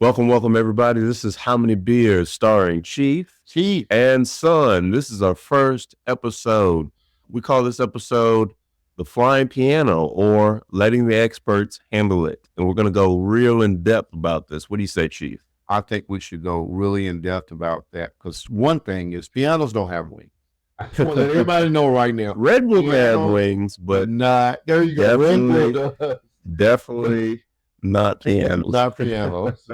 Welcome, everybody. This is How Many Beers starring Chief and Son. This is our first episode. We call this episode The Flying Piano, or Letting the Experts Handle It. And we're going to go real in depth about this. What do you say, Chief? I think we should go really in depth about that, because one thing is pianos don't have wings. I just want to let everybody know right now. Red Bull have wings, but not. There you go. Red Bull does. Definitely not pianos. Not pianos.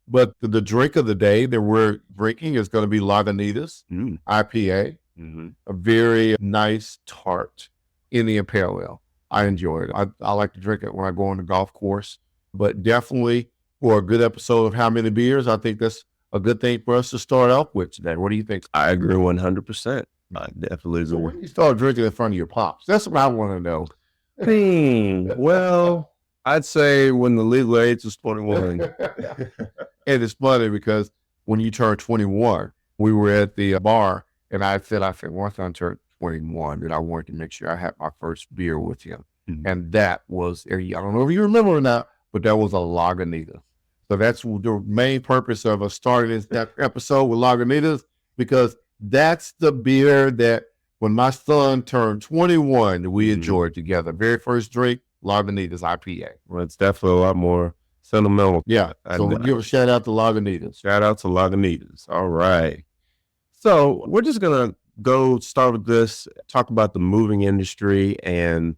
But the drink of the day that we're drinking is going to be Lagunitas IPA. Mm-hmm. A very nice tart Indian Pale Ale. I enjoy it. I like to drink it when I go on the golf course. But definitely for a good episode of How Many Beers, I think that's a good thing for us to start off with today. What do you think? I agree 100%. I definitely is. So when you start drinking in front of your pops, that's what I want to know. Well, I'd say when the legal age was 21. And it's funny because when you turn 21, we were at the bar, and I said, once I turned 21, that I wanted to make sure I had my first beer with him. Mm-hmm. And that was, I don't know if you remember or not, but that was a Lagunitas. So that's the main purpose of us starting this episode with Lagunitas, because that's the beer that when my son turned 21, we enjoyed together. Very first drink, Lagunitas IPA. Well, it's definitely a lot more sentimental. Yeah. So we'll give a shout out to Lagunitas. Shout out to Lagunitas. All right. So we're just going to go start with this, talk about the moving industry, and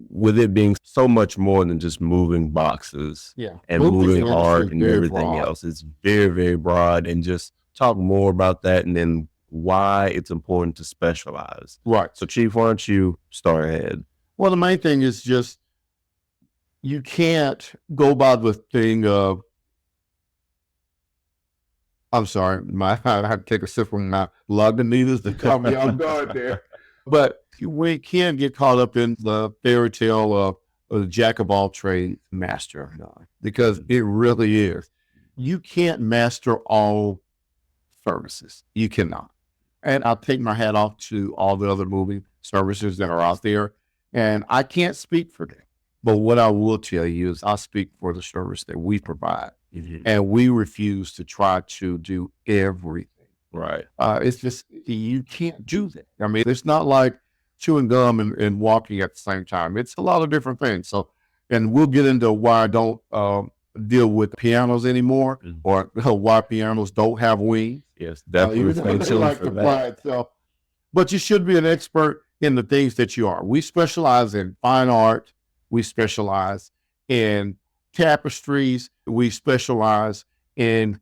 with it being so much more than just moving boxes and moving art and everything else. It's very, very broad, and just talk more about that and then why it's important to specialize. Right. So Chief, why don't you start ahead? Well, the main thing is just, you can't go by the thing of, I'm sorry, I had to take a sip from my Lagunitas to caught me off guard there. But we can't get caught up in the fairy tale of the jack of all trades master, because it really is. You can't master all services. You cannot. And I'll take my hat off to all the other moving services that are out there. And I can't speak for them. But what I will tell you is I speak for the service that we provide. Mm-hmm. And we refuse to try to do everything. Right. It's just, you can't do that. I mean, it's not like chewing gum and walking at the same time. It's a lot of different things. So, and we'll get into why I don't deal with pianos anymore, or why pianos don't have wings. Yes, definitely. Like to fly itself. But you should be an expert in the things that you are. We specialize in fine art. We specialize in tapestries. We specialize in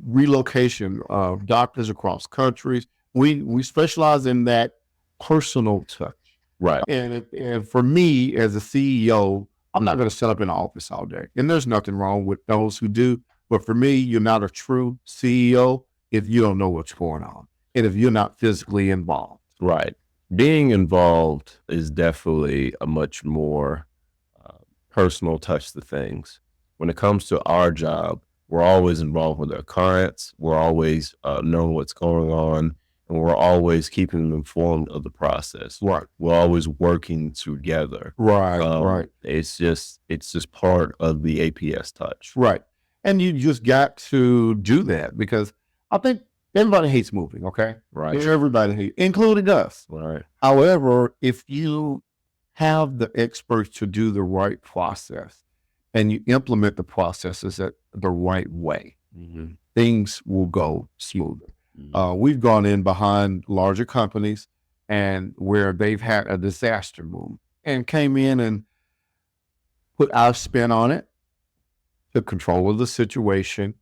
relocation of doctors across countries. We specialize in that personal touch. Right. And for me as a CEO, I'm not going to set up in an office all day. And there's nothing wrong with those who do. But for me, you're not a true CEO if you don't know what's going on and if you're not physically involved. Right. Being involved is definitely a much more personal touch to things. When it comes to our job, we're always involved with our clients. We're always knowing what's going on, and we're always keeping them informed of the process. Right. We're always working together. Right. Right. It's just part of the APS touch. Right. And you just got to do that, because I think everybody hates moving. Okay. Right. Everybody hates, including us. Right. However, if you have the experts to do the right process and you implement the processes the right way, things will go smoother. We've gone in behind larger companies and where they've had a disaster move and came in and put our spin on it, took control of the situation,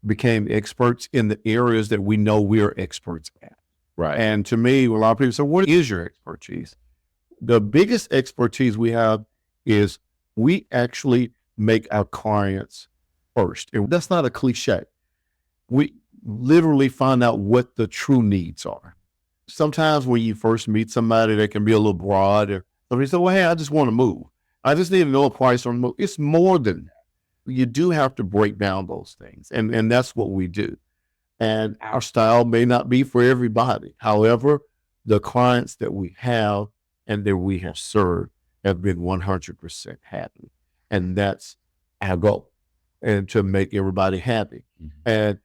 became experts in the areas that we know we're experts at. Right. And to me, a lot of people say, what is your expertise? The biggest expertise we have is we actually make our clients first. And that's not a cliche. We literally find out what the true needs are. Sometimes when you first meet somebody, they can be a little broad. Or somebody says, well, hey, I just want to move. I just need to know a price on move. It's more than that. You do have to break down those things. And that's what we do. And our style may not be for everybody. However, the clients that we have and that we have served have been 100% happy. And that's our goal. and to make everybody happy. And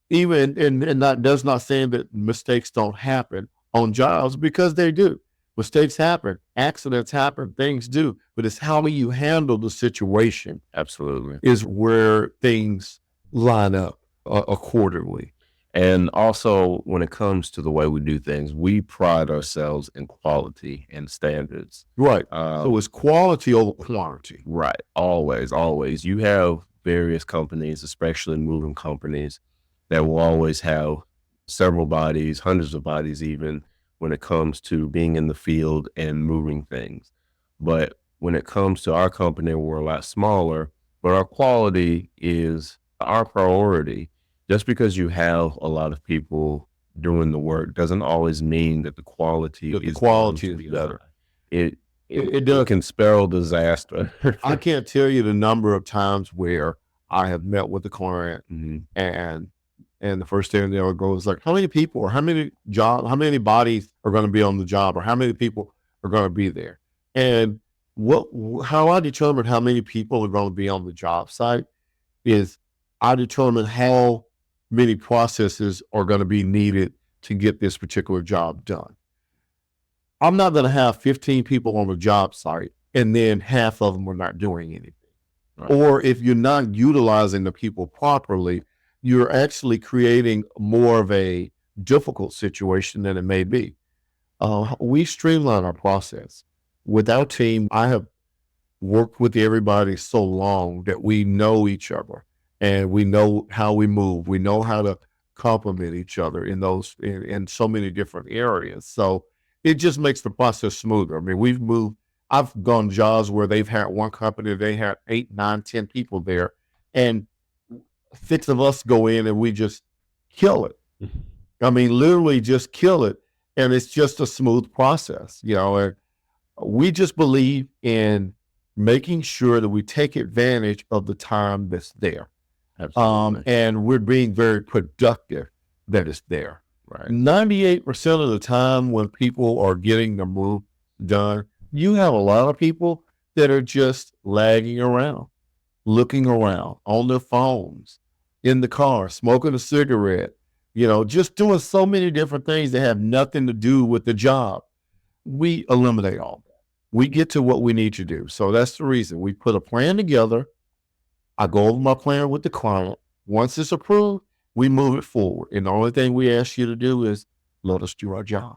even, and that does not say that mistakes don't happen on jobs, because they do. Mistakes happen, accidents happen, things do, but it's how you handle the situation Absolutely. is where things line up accordingly. And also, when it comes to the way we do things, we pride ourselves in quality and standards. Right. So it's quality over quantity. Right. Always, always. You have various companies, especially moving companies, that will always have several bodies, hundreds of bodies even, when it comes to being in the field and moving things. But when it comes to our company, we're a lot smaller, but our quality is our priority. Just because you have a lot of people doing the work doesn't always mean that the quality The is quality going to is be better. high. It does. Can spell disaster. I can't tell you the number of times where I have met with the client Mhm. and the first thing they'll go is like, how many people or how many bodies are going to be on the job, or how many people are going to be there? And how I determine how many people are going to be on the job site is I determine how many processes are going to be needed to get this particular job done. I'm not going to have 15 people on the job site and then half of them are not doing anything. Right. Or if you're not utilizing the people properly, you're actually creating more of a difficult situation than it may be. We streamline our process. With our team, I have worked with everybody so long that we know each other and we know how we move. We know how to complement each other in so many different areas. So it just makes the process smoother. I mean, I've gone jobs where they've had one company, they had 8, 9, 10 people there, and 6 of us go in and we just kill it. I mean, literally just kill it. And it's just a smooth process, and we just believe in making sure that we take advantage of the time that's there. Absolutely. And we're being very productive that it's there. Right. 98% of the time when people are getting the move done, you have a lot of people that are just lagging around, looking around on their phones, in the car, smoking a cigarette, just doing so many different things that have nothing to do with the job. We eliminate all that. We get to what we need to do. So that's the reason we put a plan together. I go over my plan with the client. Once it's approved, we move it forward. And the only thing we ask you to do is let us do our job.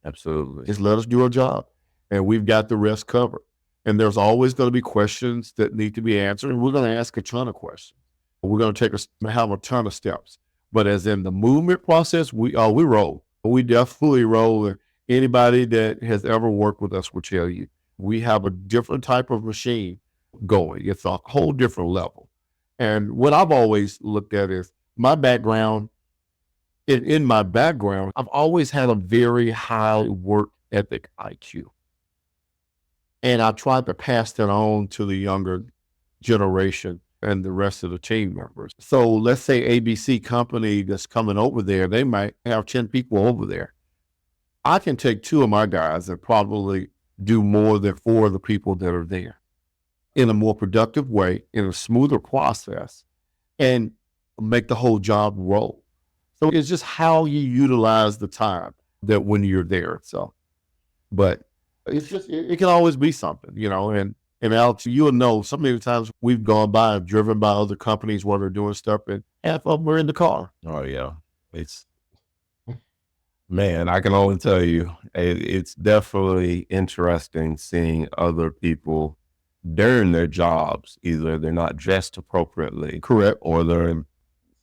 Absolutely. Just let us do our job. And we've got the rest covered. And there's always going to be questions that need to be answered. And we're going to ask a ton of questions. We're going to have a ton of steps. But as in the movement process, we roll. We definitely roll. Anybody that has ever worked with us will tell you, we have a different type of machine going. It's a whole different level. And what I've always looked at is my background. In my background, I've always had a very high work ethic IQ. And I tried to pass that on to the younger generation and the rest of the team members. So let's say ABC company that's coming over there, they might have 10 people over there. I can take 2 of my guys and probably do more than 4 of the people that are there in a more productive way, in a smoother process, and make the whole job roll. So it's just how you utilize the time that when you're there. So, but it's just, it can always be something, and Alex, you'll know so many times we've gone by and driven by other companies while they're doing stuff, and half of them are in the car. Oh yeah. Man, I can only tell you, it's definitely interesting seeing other people during their jobs. Either they're not dressed appropriately, Correct. or they're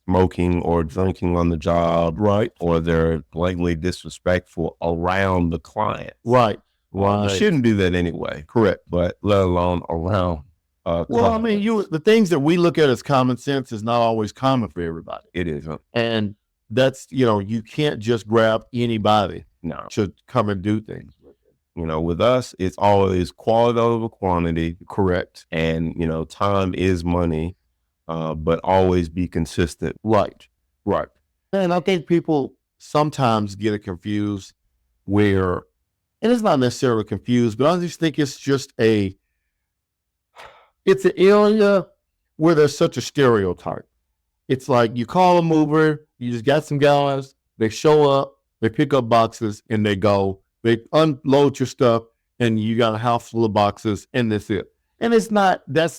smoking or drinking on the job, Right. or they're blatantly disrespectful around the client. Right. You Right. shouldn't do that anyway, Correct. but let alone around. Well, I clients. mean, the things that we look at as common sense is not always common for everybody. It isn't. And that's, you can't just grab anybody No. to come and do things. With us, it's always quality over quantity. Correct. And, time is money, but always be consistent. Right. Right. And I think people sometimes get it confused where, and it's not necessarily confused, but I just think it's just it's an area where there's such a stereotype. It's like you call a mover, you just got some guys, they show up, they pick up boxes and they go, they unload your stuff and you got a house full of boxes and that's it. And that's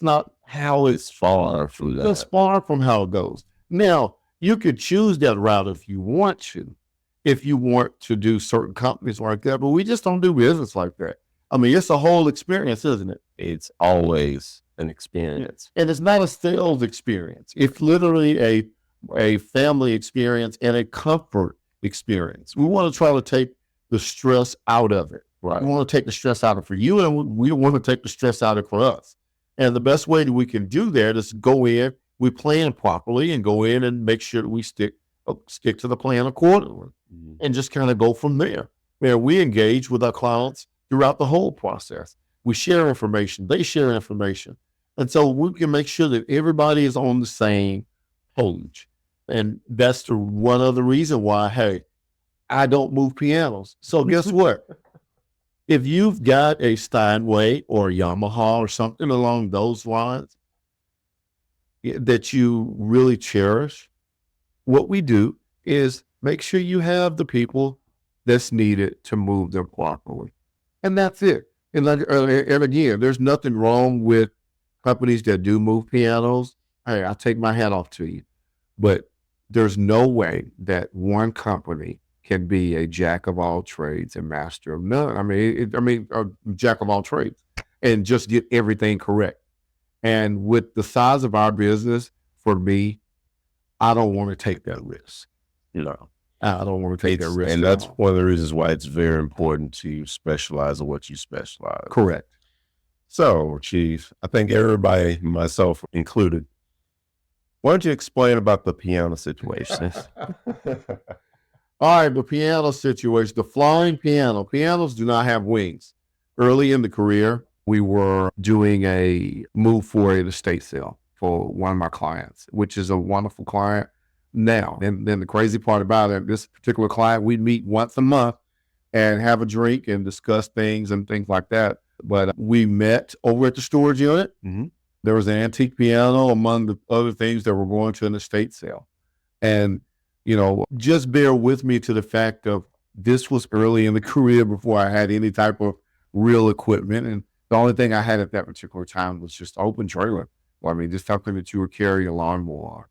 not how It's far from that's that. far from how it goes. Now, you could choose that route if you want to do certain companies like that, but we just don't do business like that. I mean, it's a whole experience, isn't it? It's always an experience. And it's not a sales experience. It's literally a family experience and a comfort experience. We want to try to take the stress out of it. Right. We want to take the stress out of it for you, and we want to take the stress out of it for us. And the best way that we can do that is go in, we plan properly and go in and make sure that we stick to the plan accordingly and just kind of go from there. Man, we engage with our clients throughout the whole process. We share information, they share information. And so we can make sure that everybody is on the same page. And that's the one other reason why, hey, I don't move pianos. So guess what? If you've got a Steinway or a Yamaha or something along those lines that you really cherish, what we do is make sure you have the people that's needed to move them properly. And that's it. And again, there's nothing wrong with companies that do move pianos. Hey, I take my hat off to you. But there's no way that one company can be a jack of all trades and master of none. I mean, a jack of all trades and just get everything correct. And with the size of our business, for me, I don't want to take that risk. No. I don't want to take that risk. And that's one of the reasons why it's very important to specialize in what you specialize. Correct. So, Chief, I think everybody, myself included, why don't you explain about the piano situation? All right, the piano situation, the flying piano. Pianos do not have wings. Early in the career, we were doing a move for an estate sale for one of my clients, which is a wonderful client now. And then the crazy part about it, this particular client, we'd meet once a month and have a drink and discuss things and things like that. But we met over at the storage unit. Mm-hmm. There was an antique piano among the other things that were going to an estate sale. And just bear with me to the fact of this was early in the career before I had any type of real equipment. And the only thing I had at that particular time was just open trailer. Well, I mean, just something that you would carry a lawnmower on.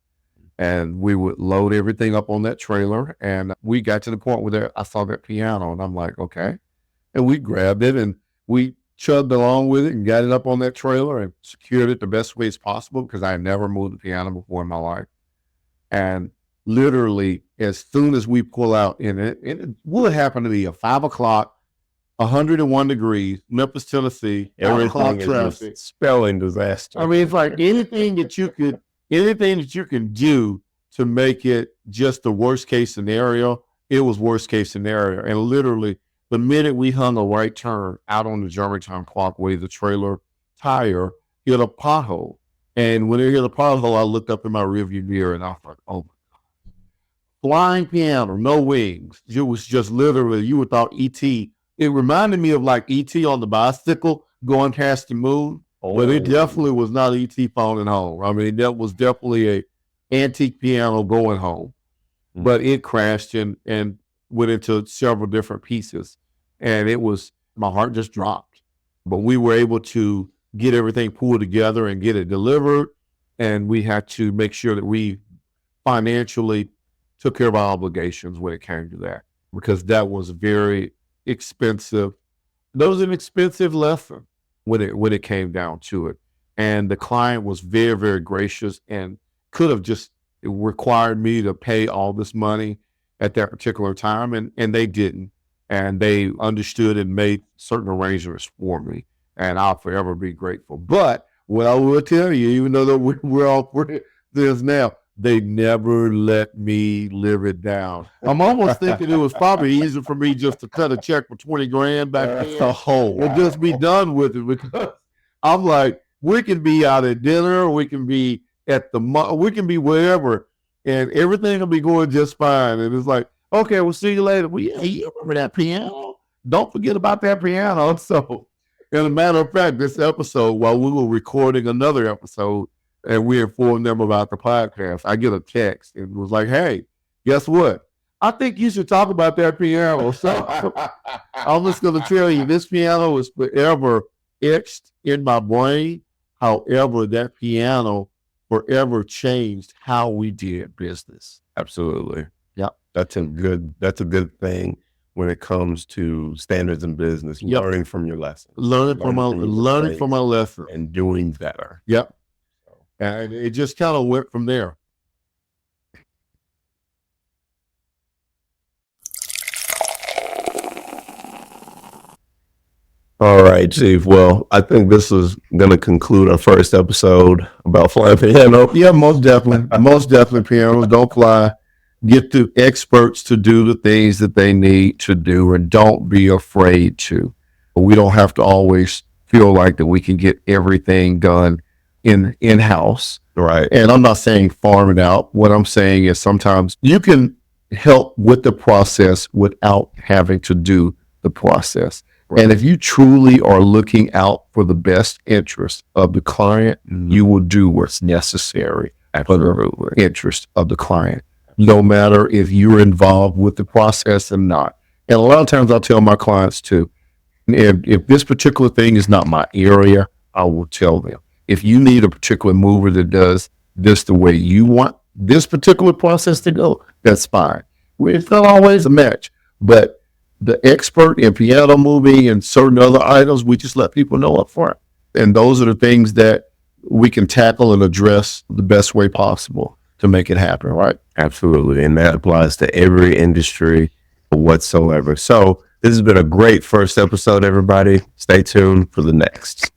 And we would load everything up on that trailer. And we got to the point where I saw that piano and I'm like, okay. And we grabbed it and we chugged along with it and got it up on that trailer and secured it the best way as possible because I had never moved a piano before in my life. And literally, as soon as we pull out in it, it would happen to be a 5 o'clock, 101 degrees, Memphis, Tennessee, Everything is traffic. just spelling disaster. I mean, it's like anything that you can do to make it just the worst case scenario, it was worst case scenario. And literally, the minute we hung a right turn out on the Germantown Parkway, the trailer tire hit a pothole. And when it hit a pothole, I looked up in my rearview mirror and I was like, oh, flying piano, no wings. It was just literally, you would thought E.T. It reminded me of like E.T. on the bicycle going past the moon, but it definitely was not E.T. falling home. I mean, that was definitely a antique piano going home, but it crashed and went into several different pieces. And my heart just dropped. But we were able to get everything pulled together and get it delivered. And we had to make sure that we financially took care of our obligations when it came to that, because that was very expensive. That was an expensive lesson when it came down to it. And the client was very, very gracious and could have just required me to pay all this money at that particular time. And they didn't. And they understood and made certain arrangements for me. And I'll forever be grateful. But what I will tell you, even though we're all for this now, they never let me live it down. I'm almost thinking it was probably easier for me just to cut a check for 20 grand back then and just be done with it. Because I'm like, we can be out at dinner, we can be at the mall, we can be wherever, and everything will be going just fine. And it's like, okay, we'll see you later. Well, yeah, you remember that piano? Don't forget about that piano. So, as a matter of fact, this episode, while we were recording another episode, and we informed them about the podcast, I get a text and was like, hey, guess what? I think you should talk about that piano. So I'm just going to tell you, this piano is forever etched in my brain. However, that piano forever changed how we did business. Absolutely. Yep. That's a good thing when it comes to standards in business, Yep. learning from your lessons. Learning from my lesson. And doing better. Yep. And it just kind of went from there. All right, Chief. Well, I think this is going to conclude our first episode about flying piano. Yeah, most definitely. Most definitely, pianos don't fly. Get the experts to do the things that they need to do, and don't be afraid to. We don't have to always feel like that we can get everything done in-house. Right. And I'm not saying farm it out. What I'm saying is sometimes you can help with the process without having to do the process. Right. And if you truly are looking out for the best interest of the client, you will do what's necessary for the interest of the client, no matter if you're involved with the process or not. And a lot of times I'll tell my clients too, if this particular thing is not my area, I will tell them. If you need a particular mover that does this the way you want this particular process to go, that's fine. It's not always a match, but the expert in piano moving and certain other items, we just let people know up front. And those are the things that we can tackle and address the best way possible to make it happen, right? Absolutely. And that applies to every industry whatsoever. So this has been a great first episode, everybody. Stay tuned for the next.